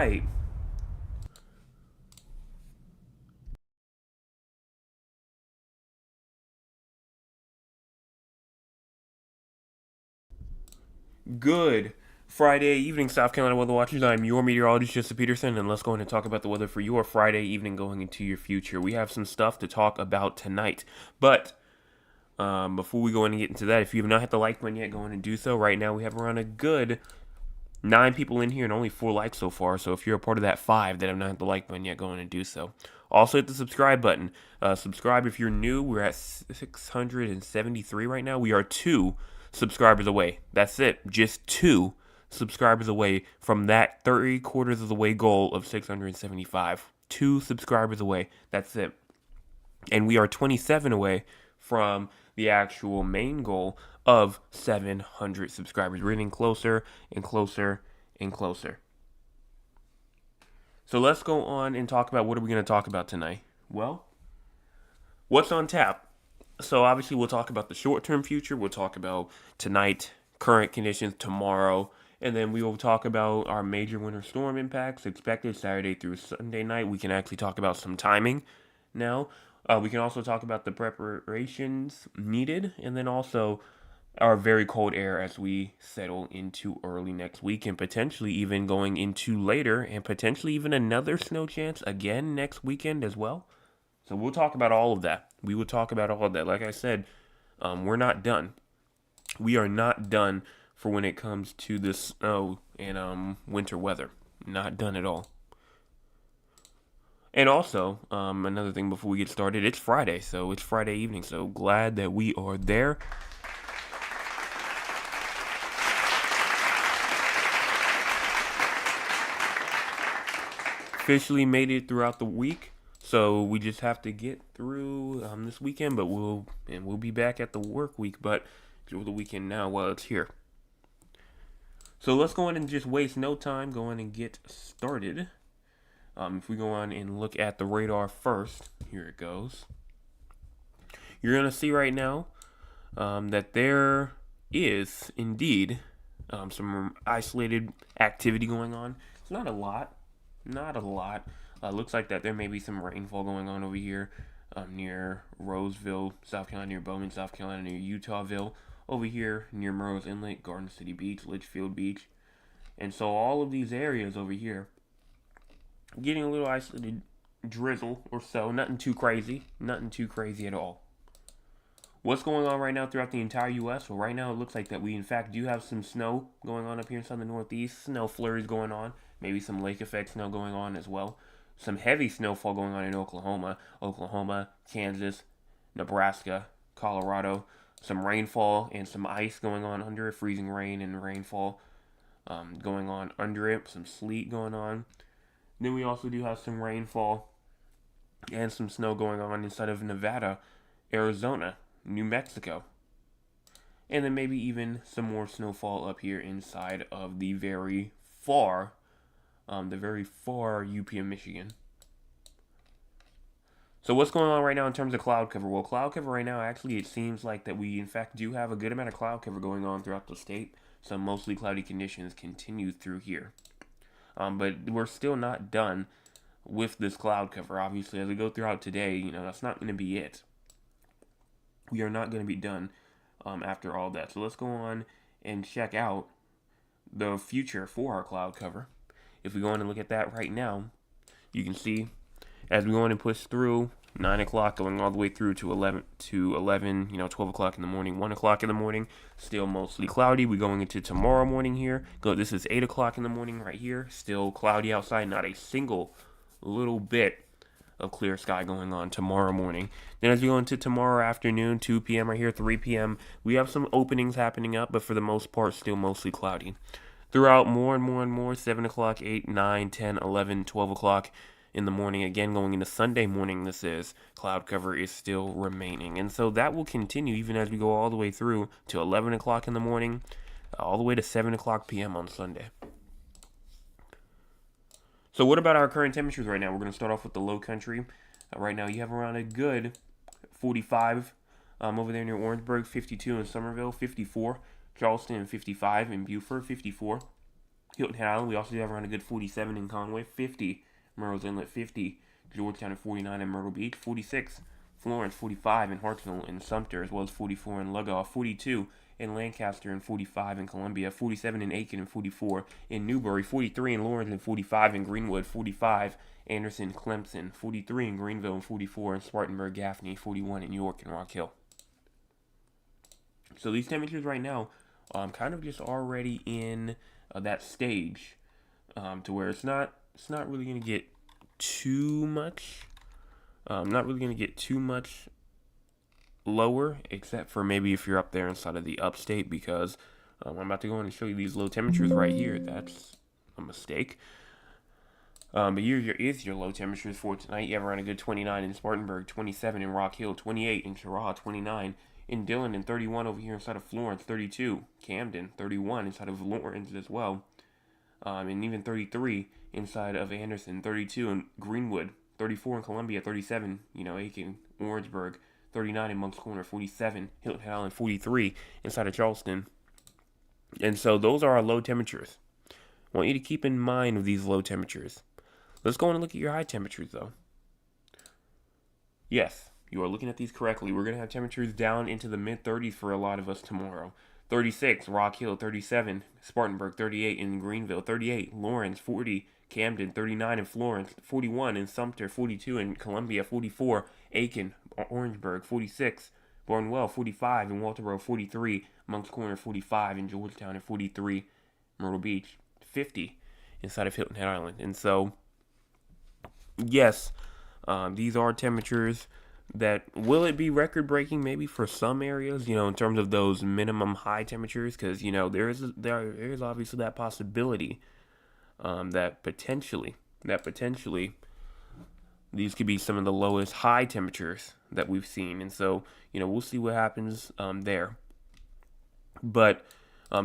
right. Good Friday evening, South Carolina weather watchers. I'm your meteorologist, Joseph Peterson, and let's go ahead and talk about the weather for your Friday evening going into your future. We have some stuff to talk about tonight, but before we go in and get into that, if you have not hit the like button yet, go in and do so. Right now, we have around a good 9 people in here and only 4 likes so far. So if you're a part of that 5 that have not hit the like button yet, go in and do so. Also hit the subscribe button. Subscribe if you're new. We're at 673 right now. We are 2 subscribers away. That's it. Just 2 subscribers away from that 3/4 of the way goal of 675. 2 subscribers away. That's it. And we are 27 away from the actual main goal of 700 subscribers. We're getting closer and closer and closer. So let's go on and talk about what are we going to talk about tonight. Well, what's on tap? So obviously we'll talk about the short-term future. We'll talk about tonight, current conditions tomorrow, and then we will talk about our major winter storm impacts expected Saturday through Sunday night. We can actually talk about some timing now. We can also talk about the preparations needed, and then also our very cold air as we settle into early next week, and potentially even going into later, and potentially even another snow chance again next weekend as well. So we'll talk about all of that. We will talk about all of that. Like I said, we're not done. We are not done for when it comes to the snow and winter weather. Not done at all. And also, another thing before we get started, it's Friday, so it's Friday evening. So glad that we are there. Officially made it throughout the week, so we just have to get through this weekend. But we'll be back at the work week, but through the weekend now while it's here. So let's go on and just waste no time. Go on and get started. If we go on and look at the radar first, here it goes. You're gonna see right now that there is indeed some isolated activity going on. It's not a lot, not a lot. Looks like that there may be some rainfall going on over here near Roseville, South Carolina, near Bowman, South Carolina, near Utahville, over here near Murray's Inlet, Garden City Beach, Litchfield Beach. And so all of these areas over here getting a little isolated drizzle or so. Nothing too crazy. Nothing too crazy at all. What's going on right now throughout the entire U.S.? Well, right now it looks like that we in fact do have some snow going on up here in southern northeast. Snow flurries going on. Maybe some lake effect snow going on as well. Some heavy snowfall going on in Oklahoma, Kansas, Nebraska, Colorado. Some rainfall and some ice going on under it. Freezing rain and rainfall going on under it. Some sleet going on. Then we also do have some rainfall and some snow going on inside of Nevada, Arizona, New Mexico. And then maybe even some more snowfall up here inside of the very far UP of Michigan. So what's going on right now in terms of cloud cover? Well, cloud cover right now, actually, it seems like that we in fact do have a good amount of cloud cover going on throughout the state. Some mostly cloudy conditions continue through here. But we're still not done with this cloud cover. Obviously, as we go throughout today, that's not going to be it. We are not going to be done after all that. So let's go on and check out the future for our cloud cover. If we go on and look at that right now, you can see as we go on and push through 9 o'clock going all the way through to 11, 12 o'clock in the morning, 1 o'clock in the morning, still mostly cloudy. We're going into tomorrow morning here. This is 8 o'clock in the morning right here, still cloudy outside, not a single little bit of clear sky going on tomorrow morning. Then as we go into tomorrow afternoon, 2 p.m. right here, 3 p.m., we have some openings happening up, but for the most part, still mostly cloudy. Throughout more and more and more, 7 o'clock, 8, 9, 10, 11, 12 o'clock in the morning, again going into Sunday morning, cloud cover is still remaining. And so that will continue even as we go all the way through to 11 o'clock in the morning, all the way to 7 o'clock p.m. on Sunday. So what about our current temperatures right now? We're going to start off with the low country. Right now you have around a good 45 over there near Orangeburg, 52 in Somerville, 54, Charleston, and 55 in Beaufort, 54. Hilton Head Island, we also have around a good 47 in Conway, 50 Murray's Inlet, 50 Georgetown, and 49 in Myrtle Beach, 46 Florence, 45 in Hartsville and Sumter, as well as 44 in Lugoff, 42 in Lancaster, and 45 in Columbia, 47 in Aiken, and 44 in Newbury, 43 in Lawrence, and 45 in Greenwood, 45 Anderson, Clemson, 43 in Greenville, and 44 in Spartanburg, Gaffney, 41 in York and Rock Hill. So these temperatures right now, kind of just already in that stage, to where it's not really going to get too much. Not really going to get too much lower, except for maybe if you're up there inside of the upstate, because I'm about to go in and show you these low temperatures right here. That's a mistake. But here is your low temperatures for tonight. You have around a good 29 in Spartanburg, 27 in Rock Hill, 28 in Cheraw, 29 in Dillon, and 31 over here inside of Florence, 32 Camden, 31 inside of Lawrence as well, and even 33 inside of Anderson, 32 in Greenwood, 34 in Columbia, 37, Aiken, Orangeburg, 39 in Moncks Corner, 47 Hilton Head Island, 43 inside of Charleston. And so those are our low temperatures. I want you to keep in mind of these low temperatures. Let's go and look at your high temperatures, though. Yes, you are looking at these correctly. We're going to have temperatures down into the mid-30s for a lot of us tomorrow. 36, Rock Hill, 37, Spartanburg, 38 in Greenville, 38, Lawrence, 40, Camden, 39 in Florence, 41 in Sumter, 42 in Columbia, 44, Aiken, Orangeburg, 46, Barnwell, 45 in Walterboro, 43, Moncks Corner, 45 in Georgetown, and 43, Myrtle Beach, 50 inside of Hilton Head Island. And so, yes, these are temperatures that, will it be record breaking maybe for some areas, in terms of those minimum high temperatures, because there is obviously that possibility that potentially these could be some of the lowest high temperatures that we've seen. And so we'll see what happens there. But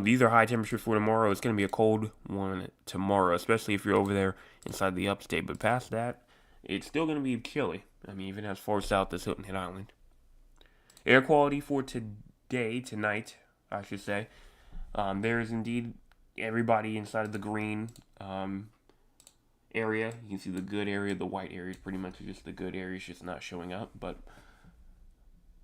these are high temperatures for tomorrow. It's going to be a cold one tomorrow, especially if you're over there inside the upstate. But past that, it's still going to be chilly. Even as far south as Hilton Head Island. Air quality for tonight, I should say. There is indeed everybody inside of the green area. You can see the good area. The white area is pretty much just the good area. It's just not showing up. But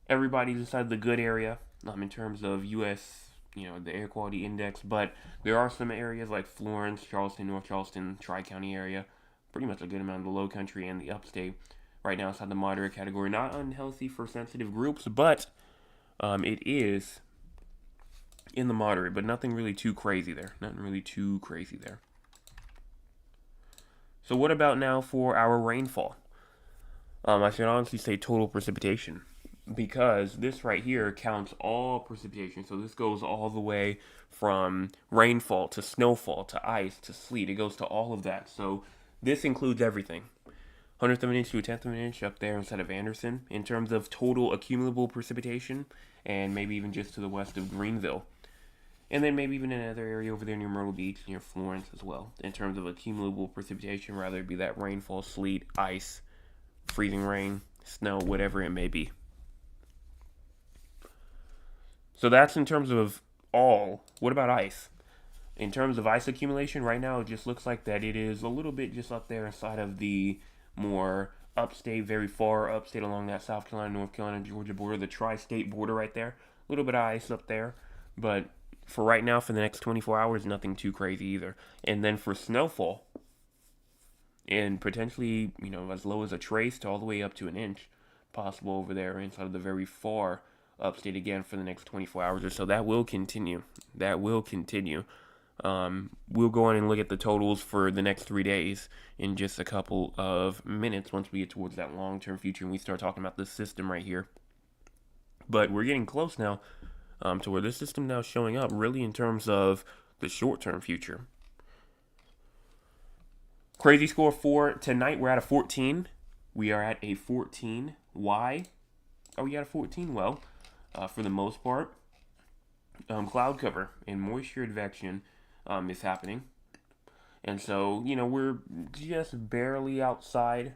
everybody's inside the good area in terms of U.S., the air quality index. But there are some areas like Florence, Charleston, North Charleston, Tri-County area. Pretty much a good amount of the low country and the upstate. Right now, inside the moderate category. Not unhealthy for sensitive groups, but it is in the moderate, but nothing really too crazy there. So what about now for our rainfall? I should honestly say total precipitation, because this right here counts all precipitation. So this goes all the way from rainfall to snowfall to ice to sleet. It goes to all of that. So this includes everything. 100th of an inch to a 10th of an inch up there instead of Anderson in terms of total accumulable precipitation, and maybe even just to the west of Greenville. And then maybe even another area over there near Myrtle Beach, near Florence as well, in terms of accumulable precipitation, rather it be that rainfall, sleet, ice, freezing rain, snow, whatever it may be. So that's in terms of all. What about ice? In terms of ice accumulation, right now it just looks like that it is a little bit just up there inside of the more upstate, very far upstate along that South Carolina, North Carolina, Georgia border, the tri-state border right there. A little bit of ice up there. But for right now, for the next 24 hours, nothing too crazy either. And then for snowfall, and potentially, as low as a trace to all the way up to an inch possible over there inside of the very far upstate again for the next 24 hours or so. That will continue. We'll go on and look at the totals for the next 3 days in just a couple of minutes once we get towards that long-term future and we start talking about this system right here. But we're getting close now to where this system now is showing up really in terms of the short-term future. Crazy score for tonight, we're at a 14. We are at a 14. Why are we at a 14? Well, for the most part, cloud cover and moisture advection is happening. And so, we're just barely outside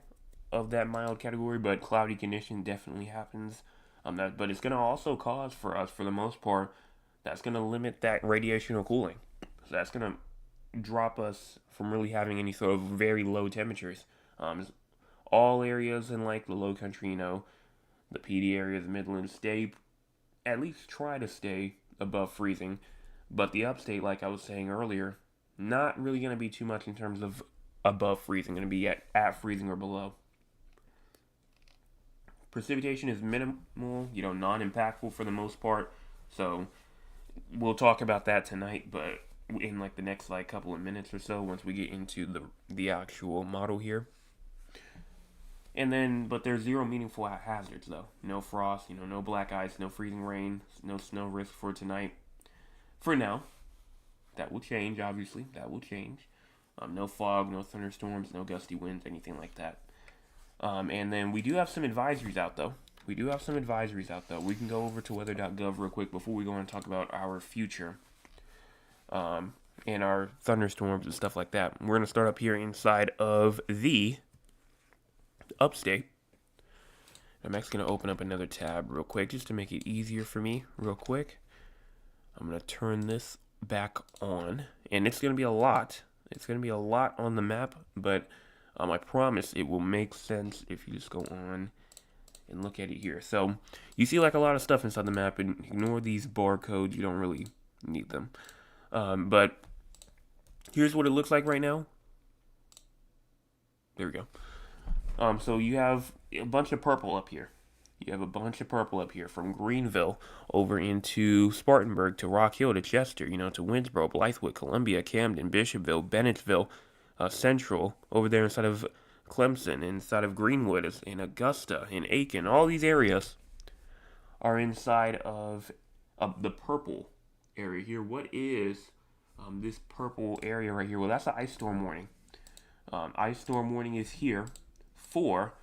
of that mild category, but cloudy condition definitely happens. But it's going to also cause for us, for the most part, that's going to limit that radiational cooling. So that's going to drop us from really having any sort of very low temperatures. All areas in like the low country, the PD areas, the Midlands, stay, at least try to stay above freezing. But the upstate, like I was saying earlier, not really going to be too much in terms of above freezing, going to be at freezing or below. Precipitation is minimal, non-impactful for the most part. So we'll talk about that tonight, but in like the next like couple of minutes or so once we get into the actual model here. And then, but there's zero meaningful hazards though. No frost, no black ice, no freezing rain, no snow risk for tonight. For now, that will change. Obviously, that will change. No fog, no thunderstorms, no gusty winds, anything like that. And then we do have some advisories out though. We can go over to weather.gov real quick before we go and talk about our future. And our thunderstorms and stuff like that. We're going to start up here inside of the upstate. I'm actually going to open up another tab real quick just to make it easier for me real quick. I'm going to turn this back on, and it's going to be a lot. It's going to be a lot on the map, but I promise it will make sense if you just go on and look at it here. So you see like a lot of stuff inside the map, and ignore these barcodes. You don't really need them. But here's what it looks like right now. There we go. So you have a bunch of purple up here. From Greenville over into Spartanburg to Rock Hill to Chester, to Winsboro, Blythewood, Columbia, Camden, Bishopville, Bennettsville, Central, over there inside of Clemson, inside of Greenwood, in Augusta, in Aiken. All these areas are inside of the purple area here. What is this purple area right here? Well, that's the ice storm warning. Ice storm warning is here for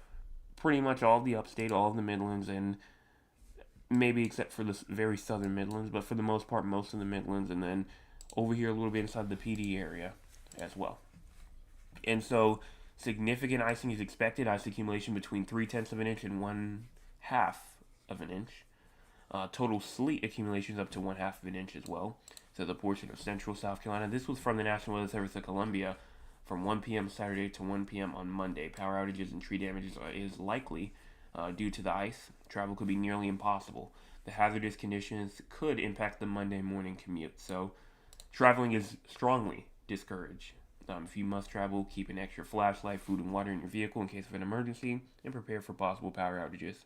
pretty much all of the upstate, all of the Midlands, and maybe except for the very southern Midlands, but for the most part, most of the Midlands, and then over here a little bit inside the PD area as well. And so significant icing is expected. Ice accumulation between 0.3 of an inch and 1/2 of an inch. Total sleet accumulations up to 1/2 of an inch as well. So the portion of central South Carolina. This was from the National Weather Service of Columbia from 1 p.m. Saturday to 1 p.m. on Monday. Power outages and tree damages is likely due to the ice. Travel could be nearly impossible. The hazardous conditions could impact the Monday morning commute. So traveling is strongly discouraged. If you must travel, keep an extra flashlight, food, and water in your vehicle in case of an emergency, and prepare for possible power outages.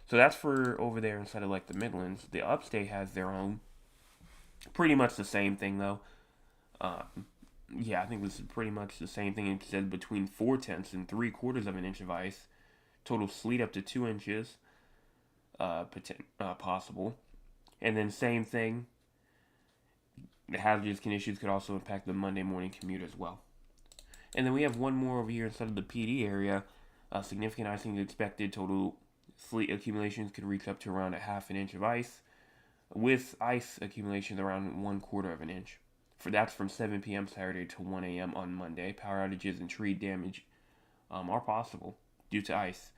So that's for over there inside of like the Midlands. The upstate has their own. Pretty much the same thing though. Yeah, I think this is pretty much the same thing. It said between 0.4 and 0.75 of an inch of ice. Total sleet up to 2 inches possible. And then same thing. The hazardous conditions could also impact the Monday morning commute as well. And then we have one more over here inside of the PD area. Significant icing is expected. Total sleet accumulations could reach up to around 1/2 an inch of ice, with ice accumulations around 1/4 of an inch. That's from 7 p.m. Saturday to 1 a.m. on Monday. Power outages and tree damage are possible due to ice.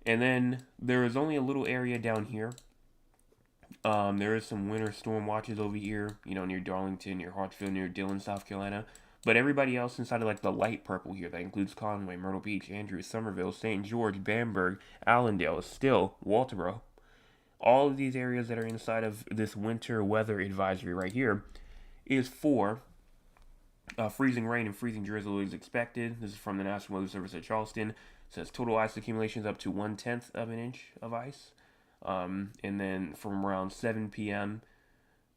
And then there is only a little area down here. There is some winter storm watches over here, near Darlington, near Hartsville, near Dillon, South Carolina. But everybody else inside of like the light purple here, that includes Conway, Myrtle Beach, Andrews, Somerville, St. George, Bamberg, Allendale, Still, Walterboro. All of these areas that are inside of this winter weather advisory right here is for freezing rain and freezing drizzle is expected. This is from the National Weather Service at Charleston. It says total ice accumulations up to 1/10 of an inch of ice. And then from around 7 p.m.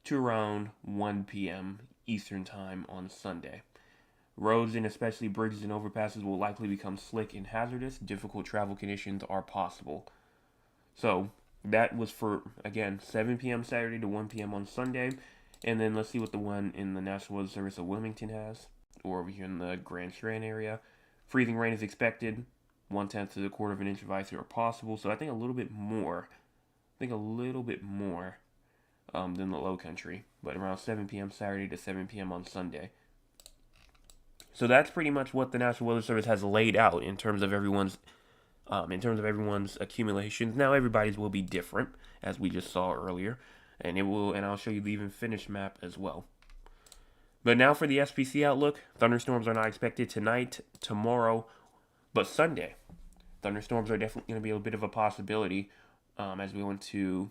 to around 1 p.m. Eastern Time on Sunday. Roads and especially bridges and overpasses will likely become slick and hazardous. Difficult travel conditions are possible. So that was for, again, 7 p.m. Saturday to 1 p.m. on Sunday. And then let's see what the one in the National Weather Service of Wilmington has, or over here in the Grand Strand area. Freezing rain is expected. 1/10 to 1/4 of an inch of ice are possible. So I think a little bit more. Than the low country, but around 7 p.m. Saturday to 7 p.m. on Sunday. So that's pretty much what the National Weather Service has laid out in terms of everyone's accumulations. Now everybody's will be different, as we just saw earlier, and I'll show you the even finished map as well. But now for the SPC outlook, thunderstorms are not expected tonight, tomorrow, but Sunday. Thunderstorms are definitely going to be a bit of a possibility as we went to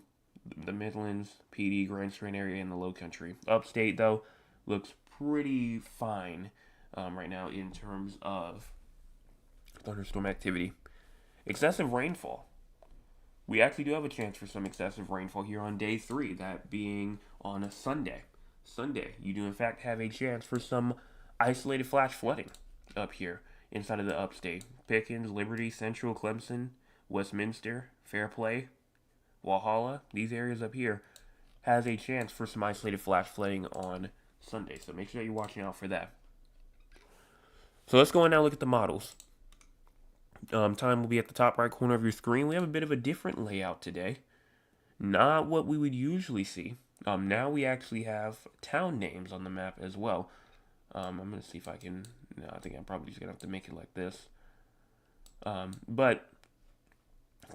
the Midlands, PD, Grand Strand area, and the Low Country. Upstate, though, looks pretty fine right now in terms of thunderstorm activity. Excessive rainfall. We actually do have a chance for some excessive rainfall here on day 3, that being on a Sunday. You do in fact have a chance for some isolated flash flooding up here inside of the upstate. Pickens, Liberty, Central, Clemson, Westminster, Fairplay, Walhalla, these areas up here has a chance for some isolated flash flooding on Sunday. So make sure you're watching out for that. So let's go and now look at the models. Time will be at the top right corner of your screen. We have a bit of a different layout today. Not what we would usually see. Now we actually have town names on the map as well. I'm going to see if I can... No, I think I'm probably just going to have to make it like this. But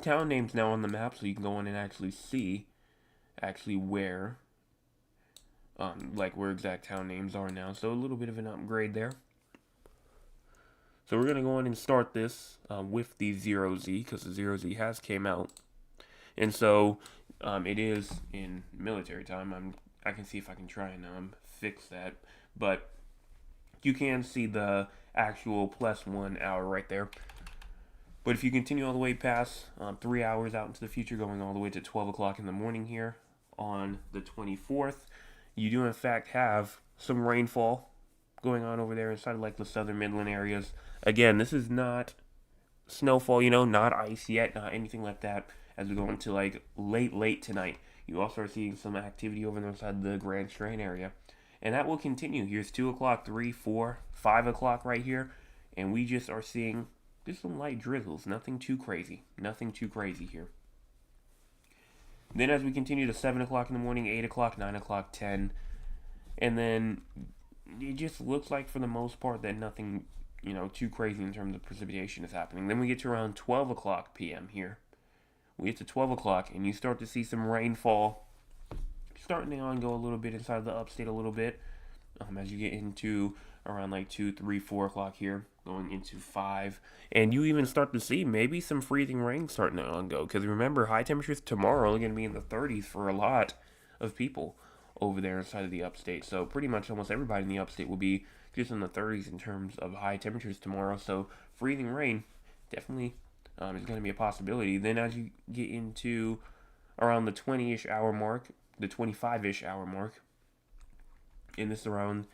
town names now on the map, so you can go in and actually see where where exact town names are now. So a little bit of an upgrade there. So we're going to go in and start this with the 0Z, because the 0Z has came out. And so it is in military time. I can see if I can try and fix that. But you can see the actual +1 hour right there. But if you continue all the way past 3 hours out into the future, going all the way to 12 o'clock in the morning here on the 24th, you do in fact have some rainfall going on over there inside of like the southern Midland areas. Again, this is not snowfall, not ice yet, not anything like that. As we go into like late tonight, you also are seeing some activity over inside the Grand Strand area. And that will continue. Here's 2 o'clock, 3, 4, 5 o'clock right here. And we just are seeing just some light drizzles. Nothing too crazy. Nothing too crazy here. Then as we continue to 7 o'clock in the morning, 8 o'clock, 9 o'clock, 10. And then it just looks like for the most part that nothing, too crazy in terms of precipitation is happening. Then we get to around 12 o'clock p.m. here. We get to 12 o'clock and you start to see some rainfall starting to go a little bit inside of the upstate a little bit as you get into around like 2, 3, 4 o'clock here, going into 5. And you even start to see maybe some freezing rain starting to go. Because remember, high temperatures tomorrow are only going to be in the 30s for a lot of people over there inside of the upstate. So pretty much almost everybody in the upstate will be just in the 30s in terms of high temperatures tomorrow. So freezing rain definitely is going to be a possibility. Then as you get into around the 20-ish hour mark, the 25-ish hour mark, and this is around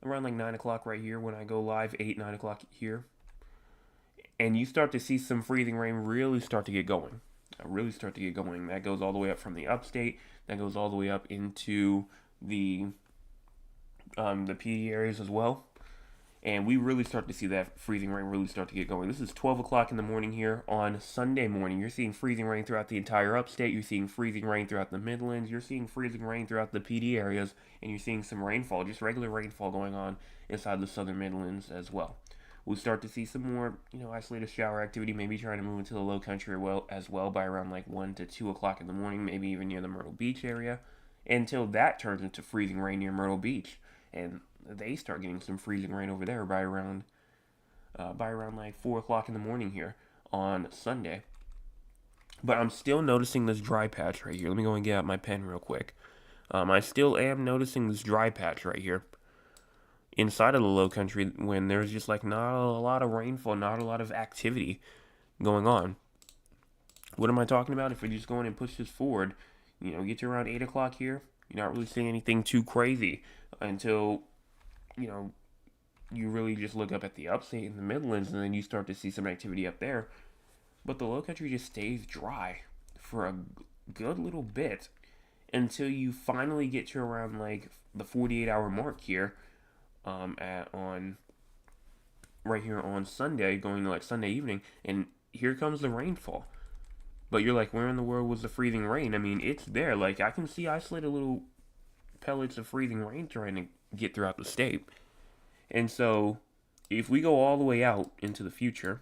like 9 o'clock right here when I go live, 8, 9 o'clock here, and you start to see some freezing rain really start to get going. That goes all the way up from the upstate. That goes all the way up into the PD areas as well. And we really start to see that freezing rain really start to get going. This is 12 o'clock in the morning here on Sunday morning. You're seeing freezing rain throughout the entire upstate. You're seeing freezing rain throughout the Midlands. You're seeing freezing rain throughout the PD areas. And you're seeing some rainfall, just regular rainfall going on inside the southern Midlands as well. We'll start to see some more, isolated shower activity, maybe trying to move into the low country as well by around like 1 to 2 o'clock in the morning, maybe even near the Myrtle Beach area, until that turns into freezing rain near Myrtle Beach. And they start getting some freezing rain over there by around like 4 o'clock in the morning here on Sunday. But I'm still noticing this dry patch right here. Let me go and get out my pen real quick. I still am noticing this dry patch right here inside of the low country when there's just like not a lot of rainfall, not a lot of activity going on. What am I talking about? If we just go in and push this forward, get to around 8 o'clock here, you're not really seeing anything too crazy until you really just look up at the upstate in the Midlands, and then you start to see some activity up there. But the low country just stays dry for a good little bit until you finally get to around like the 48-hour mark here right here on Sunday, going to like Sunday evening, and here comes the rainfall. But you're like, where in the world was the freezing rain? I mean, it's there. Like, I can see isolated little pellets of freezing rain trying to get throughout the state. And so if we go all the way out into the future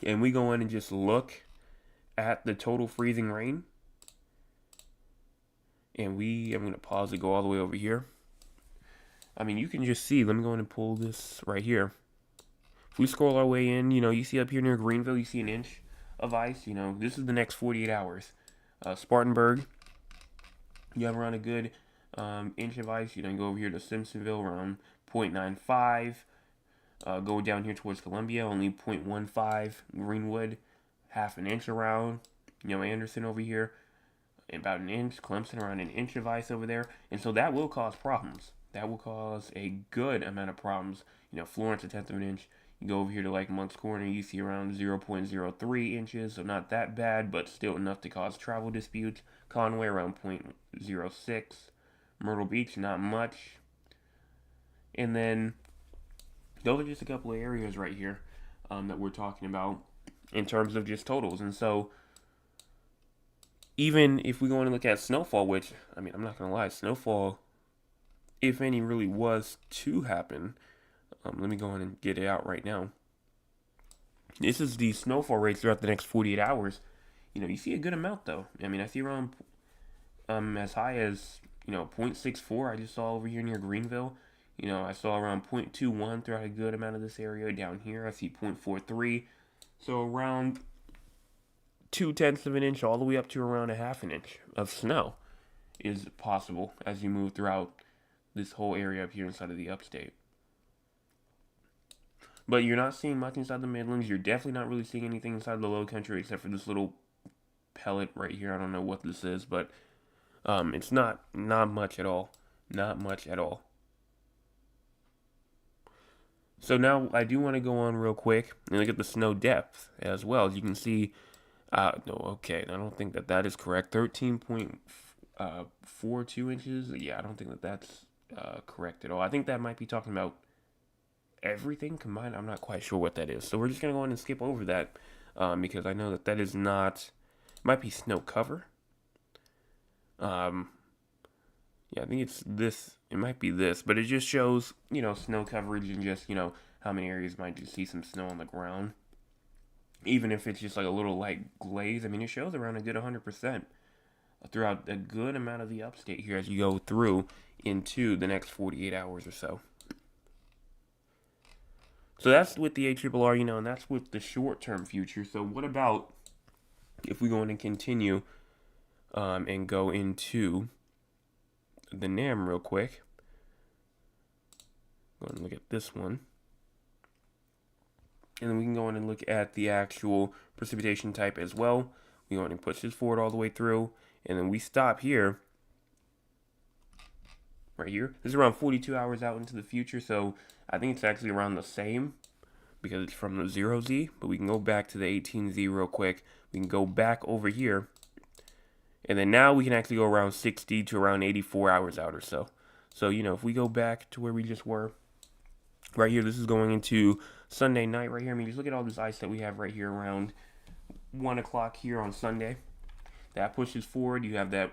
and we go in and just look at the total freezing rain, and I'm going to pause it, go all the way over here, I mean, you can just see, let me go in and pull this right here. If we scroll our way in, you see up here near Greenville, you see an inch of ice. This is the next 48 hours. Spartanburg, you have around a good inch of ice. You go over here to Simpsonville, around 0.95. Go down here towards Columbia, only 0.15. Greenwood, half an inch around. Anderson over here, about an inch. Clemson, around an inch of ice over there. And so that will cause problems. That will cause a good amount of problems. Florence, a tenth of an inch. You go over here to like Moncks Corner, you see around 0.03 inches, so not that bad, but still enough to cause travel disputes. Conway, around 0.06. Myrtle Beach, not much. And then those are just a couple of areas right here that we're talking about in terms of just totals. And so even if we go and look at snowfall, which, I mean, I'm not going to lie, snowfall, if any, really was to happen. Let me go in and get it out right now. This is the snowfall rates throughout the next 48 hours. You see a good amount, though. I mean, I see around as high as, 0.64 I just saw over here near Greenville. I saw around 0.21 throughout a good amount of this area. Down here, I see 0.43. So around 0.2 of an inch all the way up to around a half an inch of snow is possible as you move throughout this whole area up here inside of the upstate. But you're not seeing much inside the Midlands. You're definitely not really seeing anything inside the Low Country except for this little pellet right here. I don't know what this is, but it's not much at all. Not much at all. So now I do want to go on real quick and look at the snow depth as well. As you can see, no, okay, I don't think that is correct. 13.42 inches. Yeah, I don't think that that's correct at all. I think that might be talking about everything combined. I'm not quite sure what that is. So we're just going to go on and skip over that because I know that is not, might be snow cover. Yeah, I think it's this, it might be this, but it just shows, snow coverage and just, how many areas might just see some snow on the ground. Even if it's just like a little light glaze, I mean, it shows around a good 100% throughout a good amount of the upstate here as you go through into the next 48 hours or so. So that's with the ARRR, and that's with the short-term future. So what about if we go in and continue and go into the NAM real quick? Go and look at this one. And then we can go in and look at the actual precipitation type as well. We go in and push this forward all the way through. And then we stop here. Right here. This is around 42 hours out into the future. So I think it's actually around the same because it's from the 0Z. But we can go back to the 18Z real quick. We can go back over here. And then now we can actually go around 60 to around 84 hours out or so. So, if we go back to where we just were, right here, this is going into Sunday night right here. I mean, just look at all this ice that we have right here around 1 o'clock here on Sunday. That pushes forward. You have that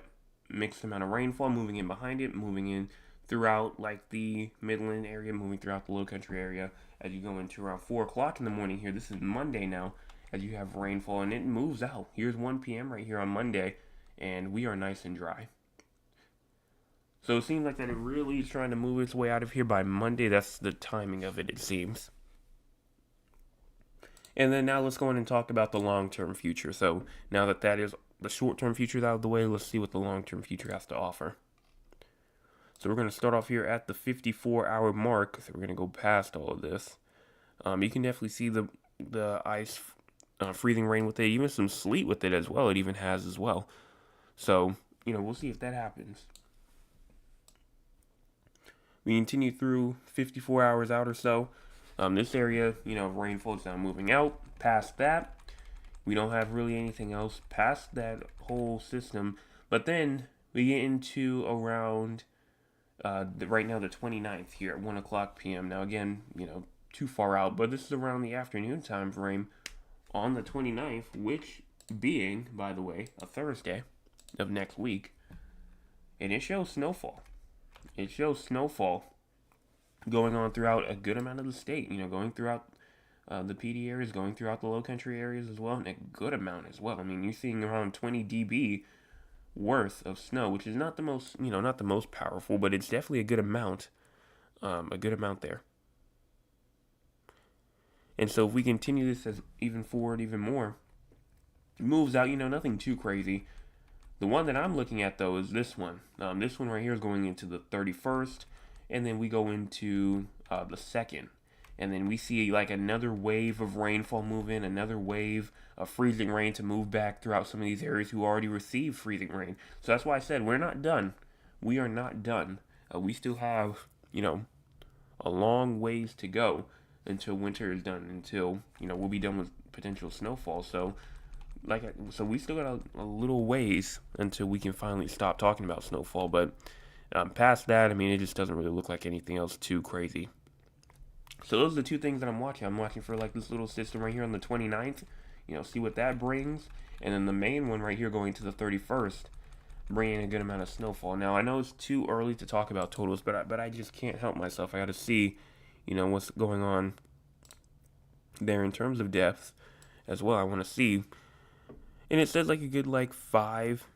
mixed amount of rainfall moving in behind it, moving in throughout like the Midland area, moving throughout the Low Country area as you go into around 4 o'clock in the morning here. This is Monday now as you have rainfall, and it moves out. Here's 1 p.m. right here on Monday, and we are nice and dry. So it seems like that it really is trying to move its way out of here by Monday. That's the timing of it seems. And then now let's go in and talk about the long-term future. So now that is the short-term future out of the way, let's see what the long-term future has to offer. So we're going to start off here at the 54-hour mark. So we're going to go past all of this. You can definitely see the ice, freezing rain with it, even some sleet with it as well. It even has as well. So, we'll see if that happens. We continue through 54 hours out or so. This area, rainfall is now moving out. Past that, we don't have really anything else past that whole system. But then we get into around, right now, the 29th here at 1 o'clock p.m. Now, again, too far out. But this is around the afternoon time frame on the 29th, which being, by the way, a Thursday of next week. And it shows snowfall. It shows snowfall going on throughout a good amount of the state, going throughout the PD areas, going throughout the Low Country areas as well, and a good amount as well. I mean, you're seeing around 20 dB worth of snow, which is not the most, not the most powerful, but it's definitely a good amount a good amount there. And so if we continue this as even forward even more, moves out, nothing too crazy. The one that I'm looking at though is this one. This one right here is going into the 31st, and then we go into the 2nd. And then we see like another wave of rainfall move in, another wave of freezing rain to move back throughout some of these areas who already received freezing rain. So that's why I said we're not done. We are not done. We still have, a long ways to go until winter is done, until, we'll be done with potential snowfall. So we still got a little ways until we can finally stop talking about snowfall. But past that, it just doesn't really look like anything else too crazy. So those are the two things that I'm watching. I'm watching for like this little system right here on the 29th, see what that brings. And then the main one right here going to the 31st, bringing a good amount of snowfall. Now, I know it's too early to talk about totals, but I just can't help myself. I got to see, what's going on there in terms of depth as well. I want to see. And it says like a good 5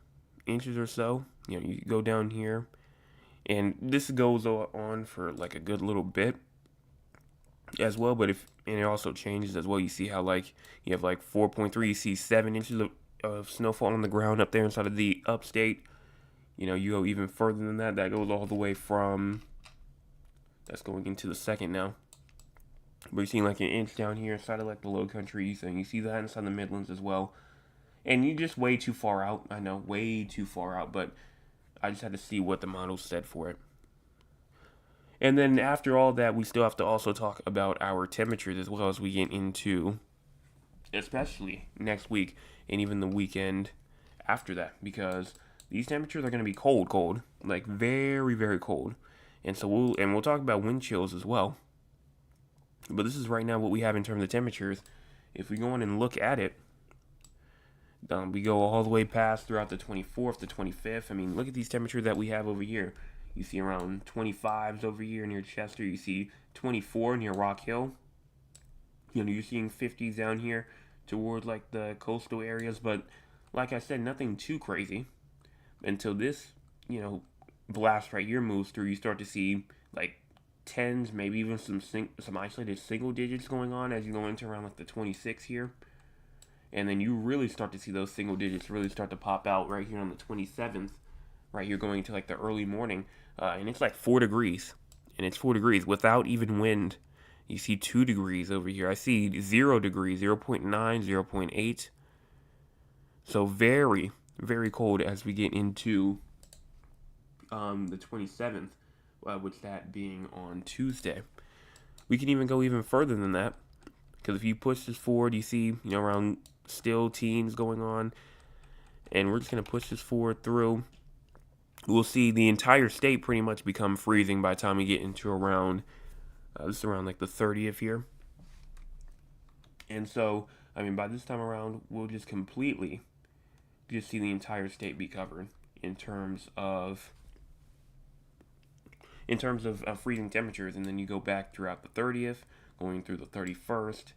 inches or so. You go down here. And this goes on for like a good little bit as well, but it also changes as well. You see how you have 4.3, you see 7 inches of snowfall on the ground up there inside of the upstate. You go even further than that. That goes all the way from, that's going into the 2nd now. But you're seeing like an inch down here inside of the low countries, and you see that inside the Midlands as well. And you're just way too far out. I know, way too far out, but I just had to see what the model said for it. And then after all that, we still have to also talk about our temperatures as well as we get into, especially next week and even the weekend after that, because these temperatures are going to be cold, like very, very cold. And so we'll talk about wind chills as well. But this is right now what we have in terms of temperatures. If we go on and look at it, we go all the way past throughout the 24th, the 25th. Look at these temperatures that we have over here. You see around 25s over here near Chester. You see 24 near Rock Hill. You're seeing 50s down here toward the coastal areas. But like I said, nothing too crazy. Until this, blast right here moves through, you start to see 10s, maybe even some isolated single digits going on as you go into around the 26 here. And then you really start to see those single digits really start to pop out right here on the 27th. Right here going into the early morning. And it's 4 degrees. And it's 4 degrees without even wind. You see 2 degrees over here. I see 0 degrees, 0.9, 0.8. So very, very cold as we get into the 27th, which that being on Tuesday. We can even go even further than that. Because if you push this forward, you see, around still teens going on. And we're just going to push this forward through. We'll see the entire state pretty much become freezing by the time we get into around, this is around the 30th here. And so, by this time around, we'll just completely see the entire state be covered in terms of freezing temperatures. And then you go back throughout the 30th, going through the 31st,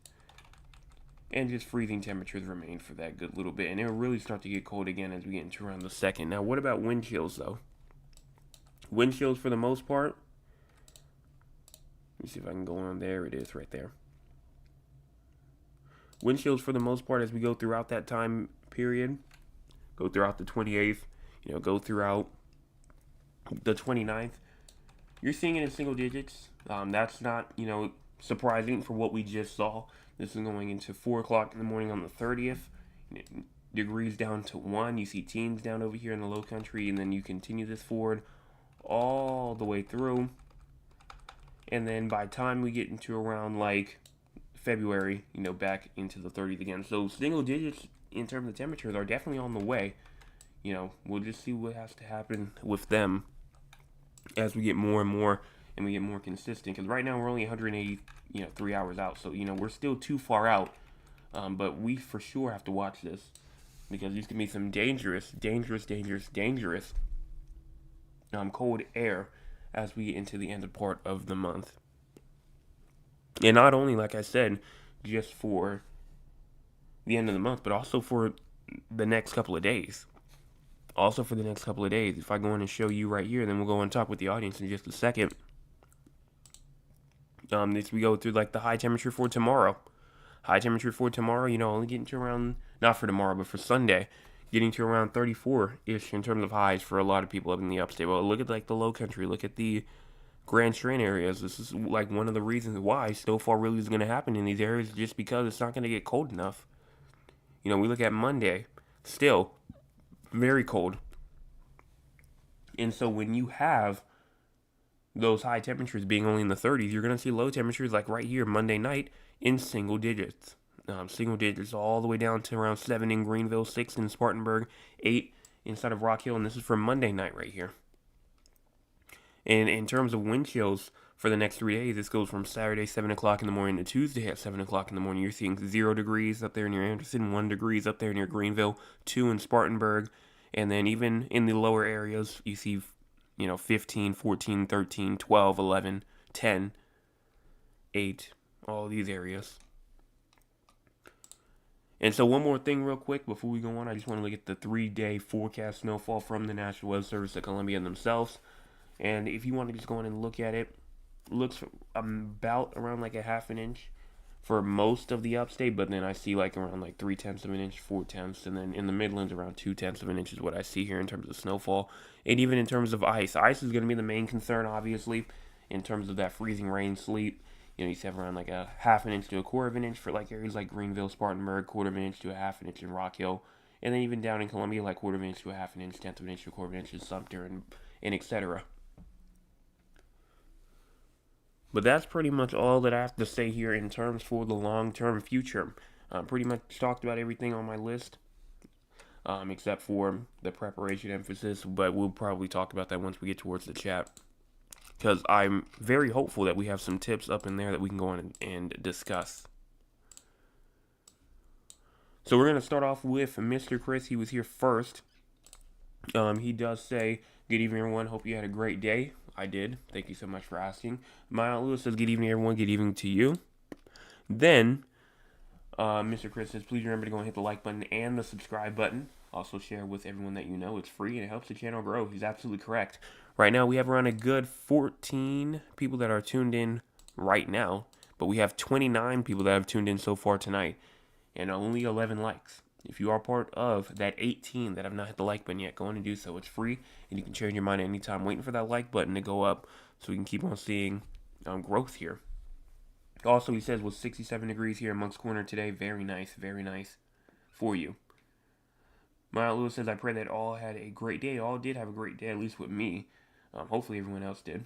and just freezing temperatures remain for that good little bit. And it'll really start to get cold again as we get into around the 2nd. Now, what about wind chills, though? Wind chills for the most part. Let me see if I can go on. There it is right there. Wind chills for the most part as we go throughout that time period. Go throughout the 28th. Go throughout the 29th. You're seeing it in single digits. That's not, surprising for what we just saw. This is going into 4 o'clock in the morning on the 30th. Degrees down to 1. You see teens down over here in the low country. And then you continue this forward all the way through. And then by the time we get into around February, back into the 30s again. So single digits in terms of temperatures are definitely on the way. We'll just see what has to happen with them as we get more and more and we get more consistent. Because right now we're only 183 hours out. So, we're still too far out. But we for sure have to watch this. Because these can be some dangerous cold air as we get into the end part of the month. And not only, like I said, just for the end of the month, but also for the next couple of days. If I go in and show you right here, then we'll go and talk with the audience in just a second. This we go through like the high temperature for tomorrow. High temperature for tomorrow, only getting to around, not for tomorrow, but for Sunday, getting to around 34-ish in terms of highs for a lot of people up in the upstate. Well, look at like the low country, look at the Grand Strand areas. This is like one of the reasons why snowfall really is going to happen in these areas, just because it's not going to get cold enough. We look at Monday, still very cold. And so when you have those high temperatures being only in the 30s, you're going to see low temperatures like right here Monday night in single digits. Single digits all the way down to around 7 in Greenville, 6 in Spartanburg, 8 inside of Rock Hill, and this is for Monday night right here. And in terms of wind chills for the next 3 days, this goes from Saturday 7 o'clock in the morning to Tuesday at 7 o'clock in the morning. You're seeing 0 degrees up there near Anderson, 1 degrees up there near Greenville, 2 in Spartanburg, and then even in the lower areas, you see 15, 14, 13, 12, 11, 10, 8, all these areas. And so one more thing real quick before we go on, I just want to look at the 3-day forecast snowfall from the National Weather Service of Columbia themselves. And if you want to just go on and look at it, looks about around like a half an inch for most of the upstate, but then I see like around like 3/10 of an inch, 4/10, and then in the Midlands around 2/10 of an inch is what I see here in terms of snowfall. And even in terms of ice, ice is going to be the main concern, obviously, in terms of that freezing rain, sleet. You see around like a half an inch to a quarter of an inch for like areas like Greenville, Spartanburg, quarter of an inch to a half an inch in Rock Hill, and then even down in Columbia, like quarter of an inch to a half an inch, 1/10 of an inch to a quarter of an inch in Sumter, and etc. But that's pretty much all that I have to say here in terms for the long-term future. Pretty much talked about everything on my list, except for the preparation emphasis, but we'll probably talk about that once we get towards the chat. Because I'm very hopeful that we have some tips up in there that we can go on and discuss. So we're going to start off with Mr. Chris. He was here first. He does say, "Good evening, everyone. Hope you had a great day." I did. Thank you so much for asking. My Aunt Lewis says, "Good evening, everyone. Good evening to you." Then, Mr. Chris says, "Please remember to go and hit the like button and the subscribe button. Also share with everyone that you know. It's free and it helps the channel grow." He's absolutely correct. Right now, we have around a good 14 people that are tuned in right now, but we have 29 people that have tuned in so far tonight, and only 11 likes. If you are part of that 18 that have not hit the like button yet, go on and do so. It's free, and you can change your mind at any time. Waiting for that like button to go up so we can keep on seeing growth here. Also, he says, was 67 degrees here in Moncks Corner today. Very nice for you. Maya Lewis says, "I pray that all had a great day." All did have a great day, at least with me. Hopefully everyone else did.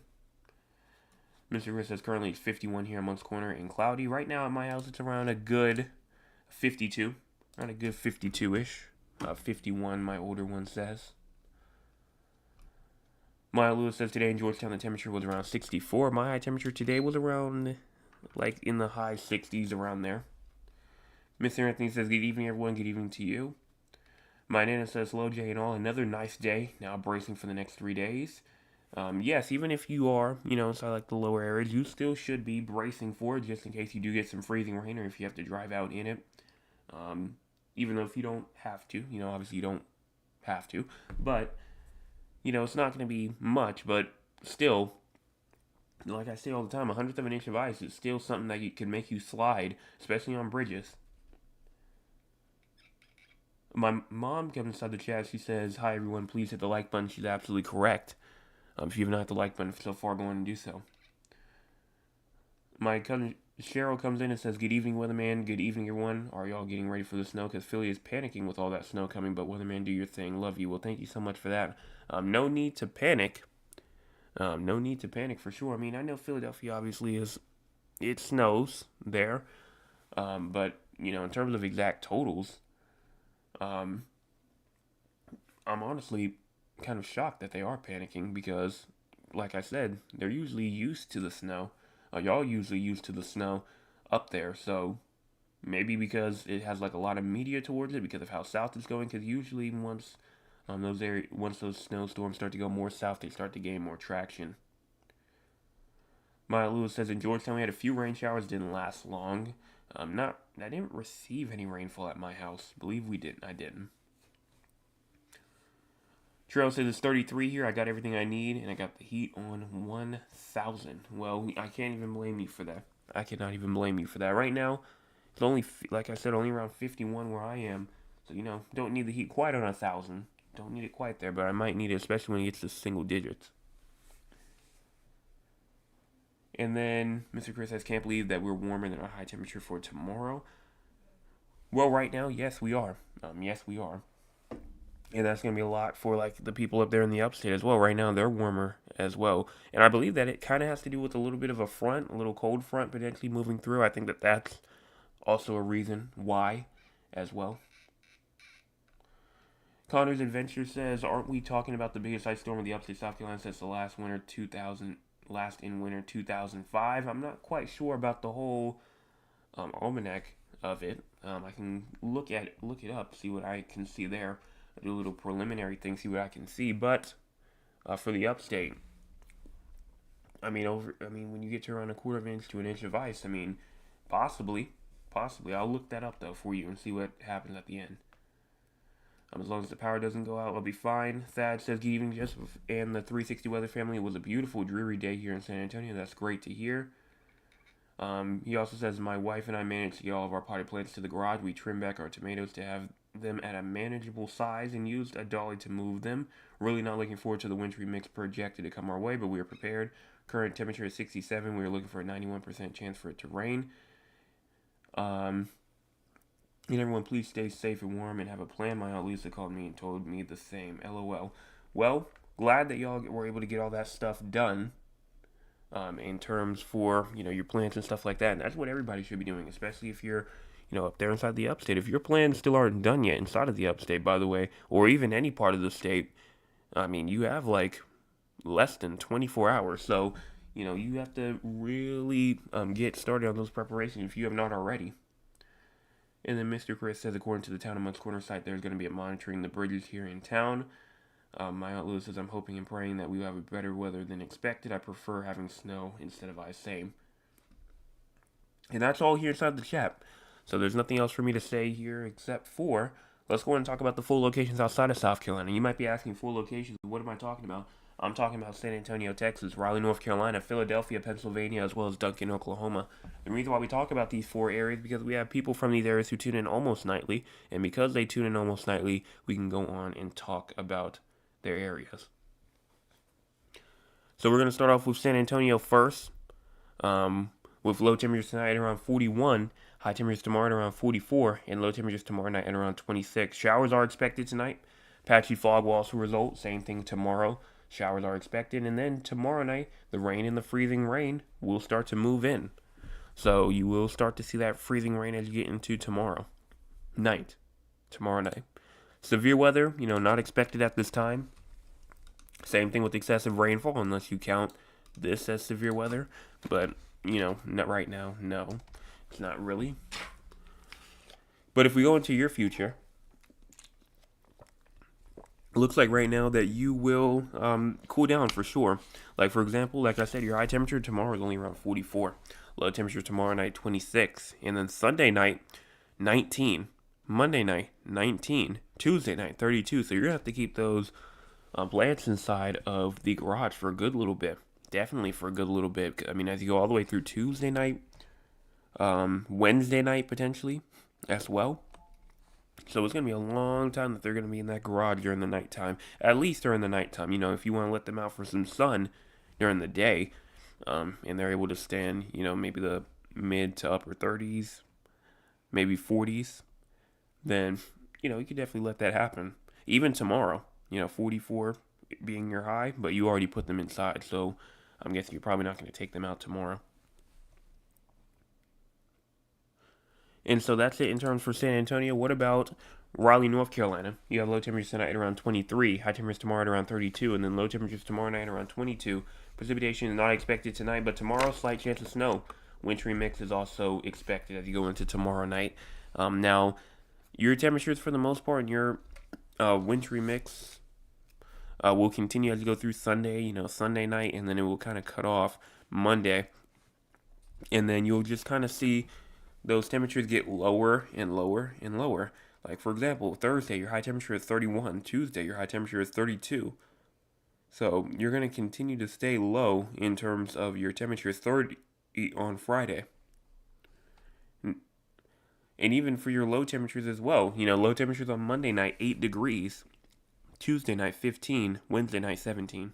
Mr. Chris says, "Currently it's 51 here in Moncks Corner and cloudy." Right now at my house, it's around a good 52. Around a good 52-ish. 51, my older one says. Maya Lewis says, "Today in Georgetown, the temperature was around 64. My high temperature today was around, like, in the high 60s, around there." Mr. Anthony says, "Good evening, everyone. Good evening to you." My Nana says, "Hello, Jay and all. Another nice day. Now bracing for the next 3 days." Yes, even if you are, inside like the lower areas, you still should be bracing for it just in case you do get some freezing rain or if you have to drive out in it. Even though if you don't have to, obviously you don't have to, but, it's not going to be much, but still, like I say all the time, 1/100 of an inch of ice is still something that can make you slide, especially on bridges. My mom comes inside the chat. She says, "Hi, everyone. Please hit the like button." She's absolutely correct. If you have not hit the like button so far, go on and do so. My cousin Cheryl comes in and says, "Good evening, Weatherman. Good evening, everyone. Are y'all getting ready for the snow? Because Philly is panicking with all that snow coming, but Weatherman, do your thing. Love you." Well, thank you so much for that. No need to panic. No need to panic for sure. I mean, I know Philadelphia obviously it snows there. But, in terms of exact totals, I'm honestly kind of shocked that they are panicking because, like I said, they're usually used to the snow. Y'all usually used to the snow up there, so maybe because it has like a lot of media towards it because of how south it's going. Because usually once those snowstorms start to go more south, they start to gain more traction. Maya Lewis says, "In Georgetown we had a few rain showers, didn't last long. I didn't receive any rainfall at my house. Believe we didn't. I didn't." Trail says it's 33 here. I got everything I need, and I got the heat on 1,000. Well, I can't even blame you for that. I cannot even blame you for that. Right now, it's only, like I said, only around 51 where I am. So, don't need the heat quite on 1,000. Don't need it quite there, but I might need it, especially when it gets to single digits. And then Mr. Chris says, can't believe that we're warmer than our high temperature for tomorrow. Well, right now, yes, we are. Yes, we are. And that's going to be a lot for like the people up there in the upstate as well. Right now, they're warmer as well. And I believe that it kind of has to do with a little bit of a front, a little cold front potentially moving through. I think that that's also a reason why as well. Connor's Adventure says, aren't we talking about the biggest ice storm of the upstate South Carolina since the last in winter 2005? I'm not quite sure about the whole almanac of it. I can look it up, see what I can see there. I do a little preliminary thing, see what I can see. But for the upstate, when you get to around a quarter of an inch to an inch of ice, possibly. I'll look that up though for you and see what happens at the end. As long as the power doesn't go out, I'll be fine. Thad says, good evening, Joseph and the 360 Weather family. It was a beautiful, dreary day here in San Antonio. That's great to hear. He also says, my wife and I managed to get all of our potted plants to the garage. We trimmed back our tomatoes to have them at a manageable size and used a dolly to move them. Really not looking forward to the wintry mix projected to come our way, but we are prepared. Current temperature is 67. We are looking for a 91% chance for it to rain. And everyone, please stay safe and warm and have a plan. My Aunt Lisa called me and told me the same. LOL. Well, glad that y'all were able to get all that stuff done. In terms for, your plants and stuff like that. And that's what everybody should be doing, especially if you're, up there inside the upstate. If your plans still aren't done yet inside of the upstate, by the way, or even any part of the state, you have like less than 24 hours. So, you have to really get started on those preparations if you have not already. And then Mr. Chris says, according to the Town of Moncks Corner site, there's going to be a monitoring the bridges here in town. My Aunt Lewis says, I'm hoping and praying that we will have a better weather than expected. I prefer having snow instead of ice. Same. And that's all here inside the chat. So there's nothing else for me to say here except for, let's go ahead and talk about the full locations outside of South Carolina. You might be asking, full locations, what am I talking about? I'm talking about San Antonio, Texas, Raleigh, North Carolina, Philadelphia, Pennsylvania, as well as Duncan, Oklahoma. The reason why we talk about these 4 areas is because we have people from these areas who tune in almost nightly, and because they tune in almost nightly, we can go on and talk about their areas. So we're going to start off with San Antonio first, with low temperatures tonight around 41, high temperatures tomorrow at around 44, and low temperatures tomorrow night at around 26. Showers are expected tonight. Patchy fog will also result. Same thing tomorrow. Showers are expected, and then tomorrow night, the rain and the freezing rain will start to move in. So you will start to see that freezing rain as you get into tomorrow night. Severe weather, not expected at this time. Same thing with excessive rainfall, unless you count this as severe weather. But, not right now, no. It's not really. But if we go into your future, it looks like right now that you will cool down for sure. Like, for example, like I said, your high temperature tomorrow is only around 44. Low temperature tomorrow night, 26. And then Sunday night, 19. Monday night, 19. Tuesday night, 32. So you're going to have to keep those plants inside of the garage for a good little bit. Definitely for a good little bit. As you go all the way through Tuesday night, Wednesday night potentially as well. So it's going to be a long time that they're going to be in that garage during the nighttime. At least during the nighttime. If you want to let them out for some sun during the day, and they're able to stand, maybe the mid to upper 30s, maybe 40s, then, you could definitely let that happen. Even tomorrow, 44 being your high, but you already put them inside. So I'm guessing you're probably not going to take them out tomorrow. And so that's it in terms for San Antonio. What about Raleigh, North Carolina? You have low temperatures tonight at around 23, high temperatures tomorrow at around 32, and then low temperatures tomorrow night around 22. Precipitation is not expected tonight, but tomorrow, slight chance of snow. Wintry mix is also expected as you go into tomorrow night. Now, your temperatures for the most part in your wintry mix will continue as you go through Sunday, Sunday night, and then it will kind of cut off Monday. And then you'll just kind of see those temperatures get lower and lower and lower. Like, for example, Thursday, your high temperature is 31. Tuesday, your high temperature is 32. So you're going to continue to stay low in terms of your temperature 30 on Friday. And even for your low temperatures as well. Low temperatures on Monday night, 8 degrees. Tuesday night, 15. Wednesday night, 17.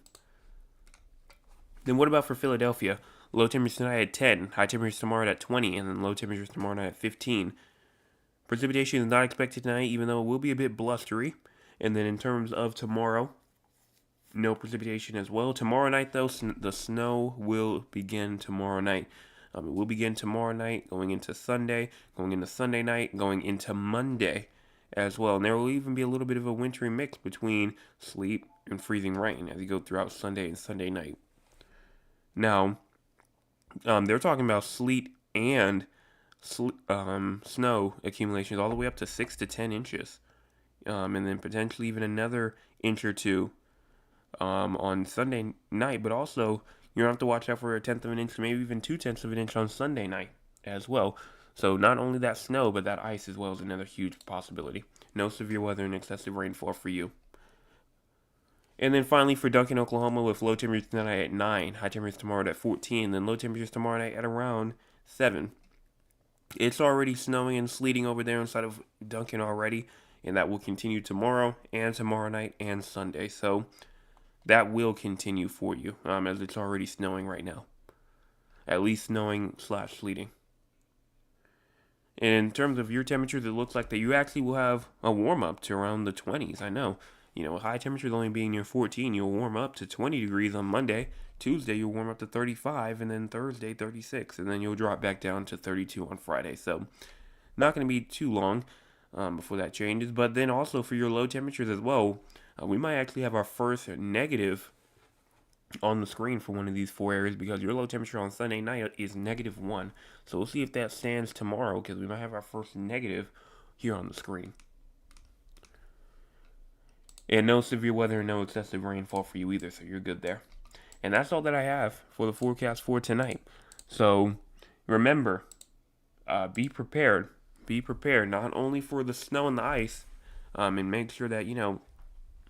Then what about for Philadelphia? Low temperatures tonight at 10. High temperatures tomorrow at 20. And then low temperatures tomorrow night at 15. Precipitation is not expected tonight, even though it will be a bit blustery. And then in terms of tomorrow, no precipitation as well. Tomorrow night, though, the snow will begin tomorrow night. It will begin tomorrow night, going into Sunday, going into Sunday night, going into Monday as well. And there will even be a little bit of a wintry mix between sleet and freezing rain as you go throughout Sunday and Sunday night. Now, they're talking about sleet and snow accumulations all the way up to 6 to 10 inches. And then potentially even another inch or two on Sunday night, but also you don't have to watch out for 1/10 of an inch, maybe even 2/10 of an inch on Sunday night as well. So not only that snow, but that ice as well is another huge possibility. No severe weather and excessive rainfall for you. And then finally for Duncan, Oklahoma, with low temperatures tonight at 9, high temperatures tomorrow at 14, then low temperatures tomorrow night at around 7. It's already snowing and sleeting over there inside of Duncan already, and that will continue tomorrow and tomorrow night and Sunday. So that will continue for you, as it's already snowing right now. At least snowing / sleeting. And in terms of your temperatures, it looks like that you actually will have a warm-up to around the 20s. I know. High temperatures only being near 14, you'll warm up to 20 degrees on Monday. Tuesday, you'll warm up to 35, and then Thursday, 36. And then you'll drop back down to 32 on Friday. So not going to be too long before that changes. But then also for your low temperatures as well, we might actually have our first negative on the screen for one of these 4 areas, because your low temperature on Sunday night is -1. So we'll see if that stands tomorrow, because we might have our first negative here on the screen. And no severe weather and no excessive rainfall for you either, so you're good there. And that's all that I have for the forecast for tonight. So remember, be prepared. Be prepared not only for the snow and the ice, and make sure that,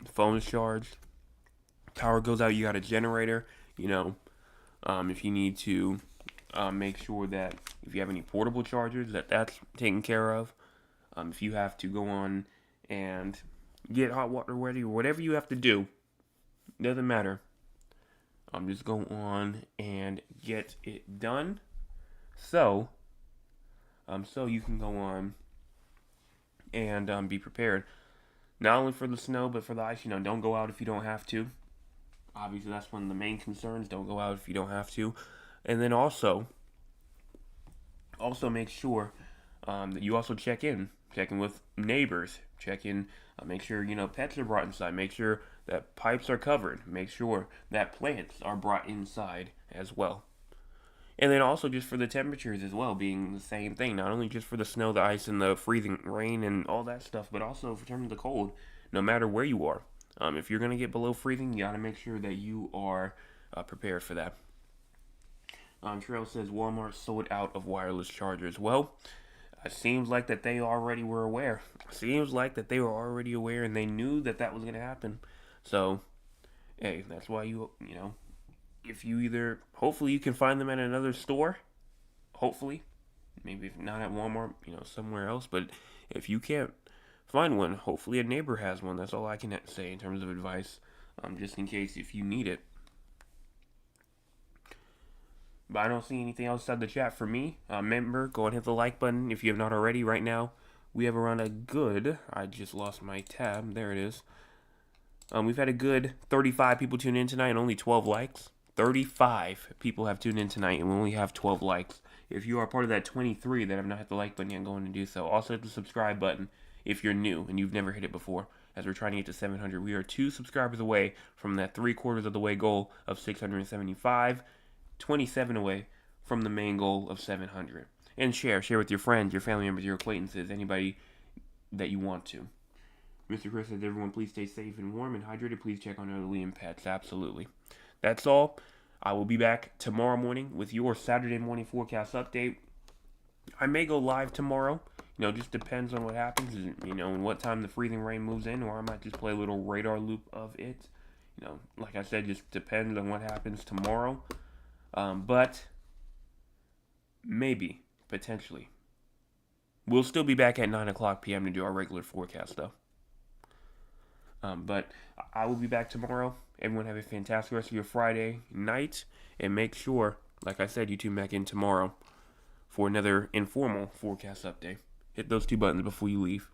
phone is charged, power goes out, you got a generator, if you need to make sure that if you have any portable chargers, that's taken care of. If you have to go on and get hot water ready, or whatever you have to do, doesn't matter. Just go on and get it done. So you can go on and be prepared. Not only for the snow, but for the ice. Don't go out if you don't have to. Obviously, that's one of the main concerns. Don't go out if you don't have to. And then also make sure that you also check in with neighbors. Check in, make sure, pets are brought inside. Make sure that pipes are covered. Make sure that plants are brought inside as well. And then also just for the temperatures as well, being the same thing. Not only just for the snow, the ice, and the freezing rain and all that stuff, but also for terms of the cold, no matter where you are. If you're going to get below freezing, you got to make sure that you are prepared for that. Trail says Walmart sold out of wireless chargers. Well, it seems like that they already were aware. And they knew that was going to happen. So, hey, that's why if you either, hopefully you can find them at another store, hopefully, maybe if not at Walmart, somewhere else, but if you can't find one, hopefully a neighbor has one. That's all I can say in terms of advice, just in case if you need it. But I don't see anything else outside the chat for me. Remember, go and hit the like button if you have not already. Right now, we have around I just lost my tab, there it is. We've had a good 35 people tune in tonight and only 12 likes. 35 people have tuned in tonight and we only have 12 likes. If you are part of that 23 that have not hit the like button yet, go on and do so. Also hit the subscribe button if you're new and you've never hit it before. As we're trying to get to 700, we are 2 subscribers away from that 3/4 of the way goal of 675, 27 away from the main goal of 700. And share with your friends, your family members, your acquaintances, anybody that you want to. Mr. Chris says, everyone please stay safe and warm and hydrated. Please check on elderly and pets. Absolutely. That's all. I will be back tomorrow morning with your Saturday morning forecast update. I may go live tomorrow. just depends on what happens, and what time the freezing rain moves in, or I might just play a little radar loop of it. Like I said, just depends on what happens tomorrow. But maybe, potentially. We'll still be back at 9 o'clock p.m. to do our regular forecast, though. But I will be back tomorrow. Everyone have a fantastic rest of your Friday night. And make sure, like I said, you tune back in tomorrow for another informal forecast update. Hit those two buttons before you leave.